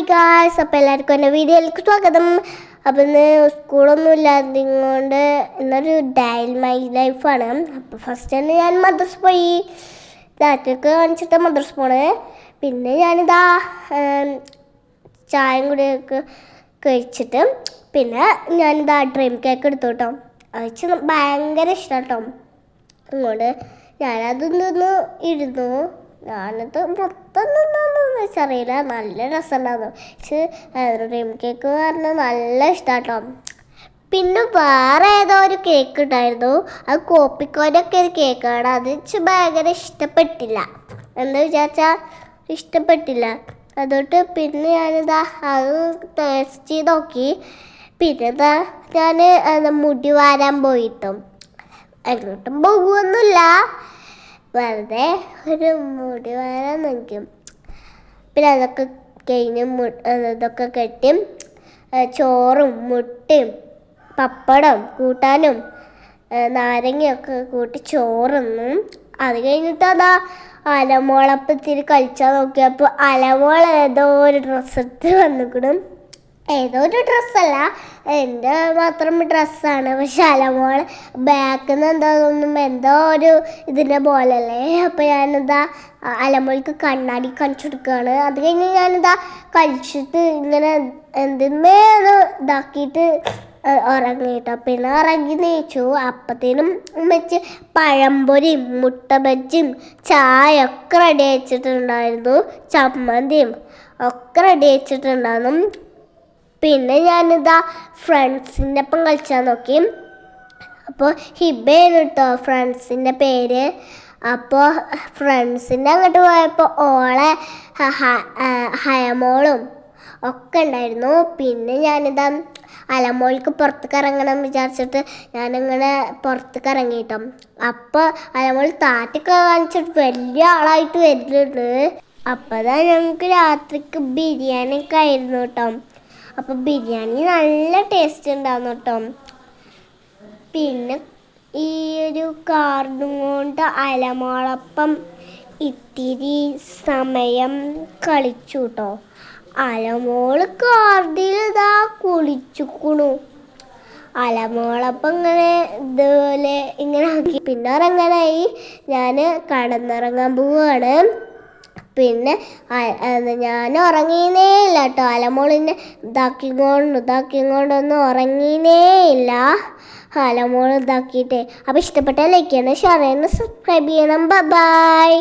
Guys, അപ്പോൾ എല്ലാവർക്കും എൻ്റെ വീഡിയോയിലേക്ക് സ്വാഗതം. അപ്പോൾ ഇന്ന് സ്കൂളൊന്നും ഇല്ലാത്തതുകൊണ്ട് ഇന്നൊരു ഡയൽ മൈ ലൈഫാണ്. അപ്പോൾ ഫസ്റ്റ് തന്നെ ഞാൻ മദ്രസ പോയി, രാത്രിയൊക്കെ കാണിച്ചിട്ട് മദ്രസ പോണേ. പിന്നെ ഞാനിതാ ചായയും കൂടിയൊക്കെ കഴിച്ചിട്ട് പിന്നെ ഞാനിതാ ഡ്രീം കേക്ക് എടുത്തു കേട്ടോ. അത് ഭയങ്കര ഇഷ്ടം കേട്ടോ. അങ്ങോട്ട് ഞാനതൊന്ന് ഇരുന്നു. ഞാനത് മൊത്തം നിന്നൊന്നും വെച്ചറിയില്ല, നല്ല രസമുണ്ടായിരുന്നു. പക്ഷേ ഡ്രീം കേക്ക് എന്ന് പറഞ്ഞാൽ നല്ല ഇഷ്ടം കേട്ടോ. പിന്നെ വേറെ ഏതോ ഒരു കേക്ക് ഉണ്ടായിരുന്നു, അത് കോപ്പിക്കോനൊക്കെ ഒരു കേക്കാണ്. അത് എനിക്ക് ഭയങ്കര ഇഷ്ടപ്പെട്ടില്ല. എന്താ വിചാരിച്ചാൽ ഇഷ്ടപ്പെട്ടില്ല. അതുകൊണ്ട് പിന്നെ ഞാനിതാ അത് ടേസ്റ്റ് ചെയ്ത് നോക്കി. പിന്നെ എന്താ ഞാൻ മുടി വാരാൻ പോയിട്ടും എങ്ങോട്ടും പോകുമൊന്നുമില്ല, വെറുതെ ഒരു മുടി വാരാൻ നോക്കും. പിന്നെ അതൊക്കെ കഴിഞ്ഞ് ഇതൊക്കെ കെട്ടി ചോറും മുട്ടയും പപ്പടം കൂട്ടാനും നാരങ്ങയൊക്കെ കൂട്ടി ചോറൊന്നും. അത് കഴിഞ്ഞിട്ട് അതാ അലമോളപ്പത്തിരി കളിച്ചാൽ നോക്കിയപ്പോൾ അലമോൾ ഏതോ ഒരു ഡ്രസ്സ് എടുത്ത് വന്നിക്കണം. ഏതോ ഒരു ഡ്രസ്സല്ല, എൻ്റെ മാത്രം ഡ്രസ്സാണ്. പക്ഷെ അലമോൾ ബാക്കിൽ നിന്ന് എന്താ തോന്നുമ്പോൾ എന്തോ ഒരു ഇതിൻ്റെ പോലല്ലേ. അപ്പോൾ ഞാനിതാ അലമോൾക്ക് കണ്ണാടി കാണിച്ചു കൊടുക്കുകയാണ്. അത് കഴിഞ്ഞ് ഞാനിതാ കഴിച്ചിട്ട് ഇങ്ങനെ എന്തിന്മേ ഇതാക്കിയിട്ട് ഉറങ്ങിയിട്ടോ. പിന്നെ ഉറങ്ങി നീച്ചു. അപ്പത്തേനും വെച്ച് പഴംപൊരിയും മുട്ട ബജ്ജിയും ചായ ഒക്കെ റെഡി വെച്ചിട്ടുണ്ടായിരുന്നു, ചമ്മന്തിയും ഒക്കെ റെഡി വെച്ചിട്ടുണ്ടായിരുന്നു. പിന്നെ ഞാനിതാ ഫ്രണ്ട്സിൻ്റെ ഒപ്പം കളിച്ചാൽ നോക്കി. അപ്പോൾ ഹിബയാണ് കേട്ടോ ഫ്രണ്ട്സിൻ്റെ പേര്. അപ്പോൾ ഫ്രണ്ട്സിൻ്റെ അങ്ങോട്ട് പോയപ്പോൾ ഓളെ ഹയമോളും ഒക്കെ ഉണ്ടായിരുന്നു. പിന്നെ ഞാനിതാ അലമോൾക്ക് പുറത്തേക്ക് ഇറങ്ങണം വിചാരിച്ചിട്ട് ഞാനിങ്ങനെ പുറത്തേക്ക് ഇറങ്ങിയിട്ടോ. അപ്പോൾ അലമോൾ താറ്റൊക്കെ കാണിച്ചിട്ട് വലിയ ആളായിട്ട് വരുന്നുണ്ട്. അപ്പോൾ ഞങ്ങൾക്ക് രാത്രിക്ക് ബിരിയാണി ഒക്കെ ആയിരുന്നു കേട്ടോ. അപ്പോൾ ബിരിയാണി നല്ല ടേസ്റ്റ് ഉണ്ടായിരുന്നു കേട്ടോ. പിന്നെ ഈ ഒരു കാർഡും കൊണ്ട് അലമോളപ്പം ഇത്തിരി സമയം കളിച്ചു കേട്ടോ. അലമോള് കാർഡിൽ ഇതാ കുളിച്ചുക്കണു. അലമോളപ്പം ഇങ്ങനെ ഇതുപോലെ ഇങ്ങനെ ആക്കി. പിന്നെ ഇറങ്ങാനായി, ഞാൻ കടന്നിറങ്ങാൻ പോവുകയാണ്. പിന്നെ ഞാൻ ഉറങ്ങിയേ ഇല്ല കേട്ടോ. അലമോളിനെ ഇതാക്കിക്കൊണ്ടൊന്നും ഉറങ്ങിയേ ഇല്ല. അലമോൾ ഇതാക്കിയിട്ടേ. അപ്പോൾ ഇഷ്ടപ്പെട്ടാൽ ലൈക്ക് ചെയ്യണം, ഷെയർ ചെയ്യണം, സബ്സ്ക്രൈബ് ചെയ്യണം. ബൈ.